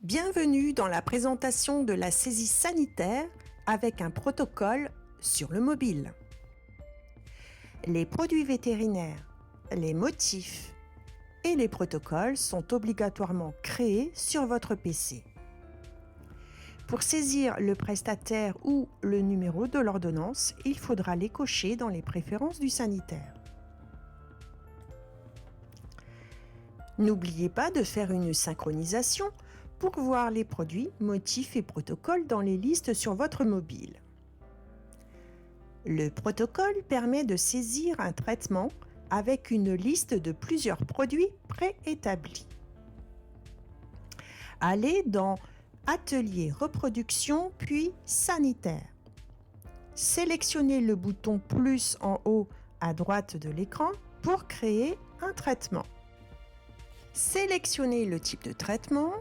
Bienvenue dans la présentation de la saisie sanitaire avec un protocole sur le mobile. Les produits vétérinaires, les motifs et les protocoles sont obligatoirement créés sur votre PC. Pour saisir le prestataire ou le numéro de l'ordonnance, il faudra les cocher dans les préférences du sanitaire. N'oubliez pas de faire une synchronisation pour voir les produits, motifs et protocoles dans les listes sur votre mobile. Le protocole permet de saisir un traitement avec une liste de plusieurs produits préétablis. Allez dans Atelier reproduction puis Sanitaire. Sélectionnez le bouton plus en haut à droite de l'écran pour créer un traitement. Sélectionnez le type de traitement,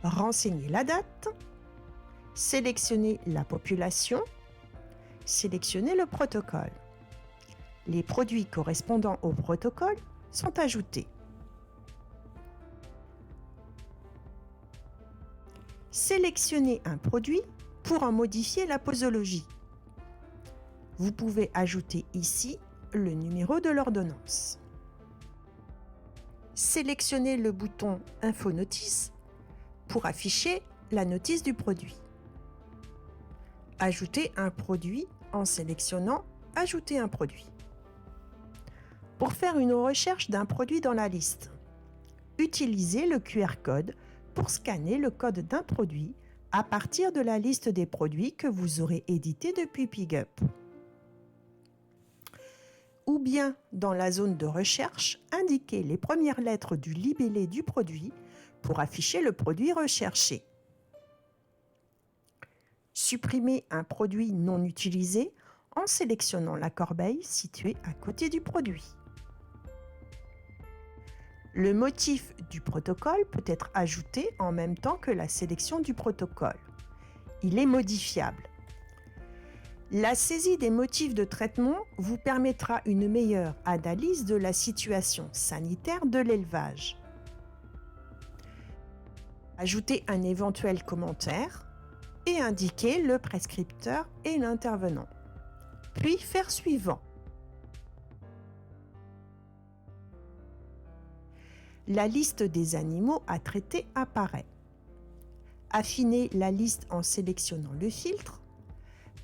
renseignez la date, sélectionnez la population, sélectionnez le protocole. Les produits correspondant au protocole sont ajoutés. Sélectionnez un produit pour en modifier la posologie. Vous pouvez ajouter ici le numéro de l'ordonnance. Sélectionnez le bouton Info Notice pour afficher la notice du produit. Ajoutez un produit en sélectionnant Ajouter un produit. Pour faire une recherche d'un produit dans la liste, utilisez le QR code pour scanner le code d'un produit à partir de la liste des produits que vous aurez édité depuis Pigup. Ou bien, dans la zone de recherche, indiquez les premières lettres du libellé du produit pour afficher le produit recherché. Supprimez un produit non utilisé en sélectionnant la corbeille située à côté du produit. Le motif du protocole peut être ajouté en même temps que la sélection du protocole. Il est modifiable. La saisie des motifs de traitement vous permettra une meilleure analyse de la situation sanitaire de l'élevage. Ajoutez un éventuel commentaire et indiquez le prescripteur et l'intervenant. Puis faire suivant. La liste des animaux à traiter apparaît. Affinez la liste en sélectionnant le filtre.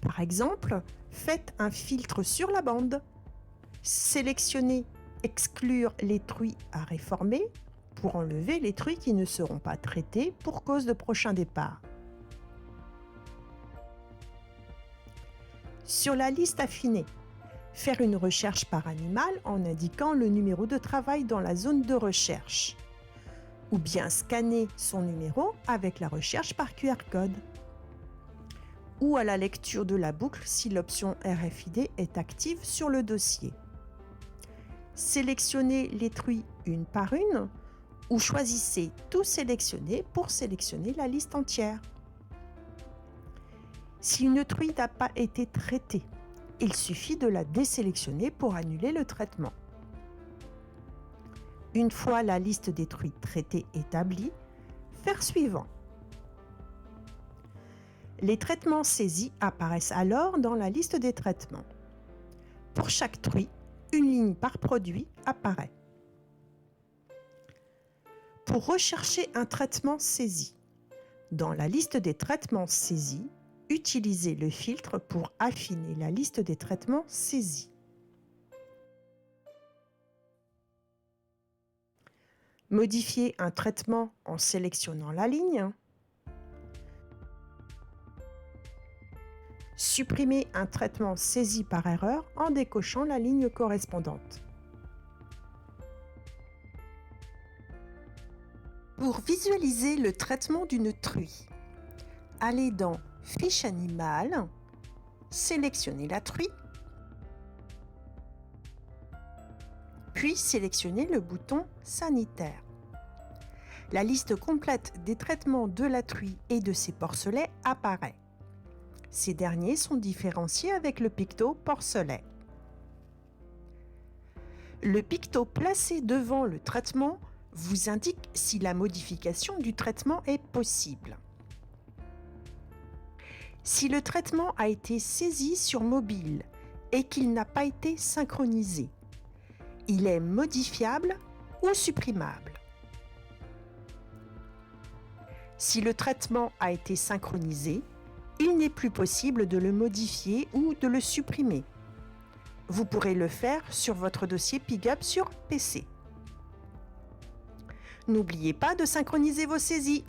Par exemple, faites un filtre sur la bande. Sélectionnez Exclure les truies à réformer pour enlever les truies qui ne seront pas traitées pour cause de prochain départ. Sur la liste affinée, faire une recherche par animal en indiquant le numéro de travail dans la zone de recherche. Ou bien scanner son numéro avec la recherche par QR code. Ou à la lecture de la boucle si l'option RFID est active sur le dossier. Sélectionnez les truies une par une ou choisissez Tout sélectionner pour sélectionner la liste entière. Si une truie n'a pas été traitée, il suffit de la désélectionner pour annuler le traitement. Une fois la liste des truies traitées établie, faire suivant. Les traitements saisis apparaissent alors dans la liste des traitements. Pour chaque truie, une ligne par produit apparaît. Pour rechercher un traitement saisi, dans la liste des traitements saisis, utilisez le filtre pour affiner la liste des traitements saisis. Modifiez un traitement en sélectionnant la ligne. Supprimez un traitement saisi par erreur en décochant la ligne correspondante. Pour visualiser le traitement d'une truie, allez dans Fiche animale, sélectionnez la truie, puis sélectionnez le bouton Sanitaire. La liste complète des traitements de la truie et de ses porcelets apparaît. Ces derniers sont différenciés avec le picto porcelet. Le picto placé devant le traitement vous indique si la modification du traitement est possible. Si le traitement a été saisi sur mobile et qu'il n'a pas été synchronisé, il est modifiable ou supprimable. Si le traitement a été synchronisé, il n'est plus possible de le modifier ou de le supprimer. Vous pourrez le faire sur votre dossier PIGUP sur PC. N'oubliez pas de synchroniser vos saisies.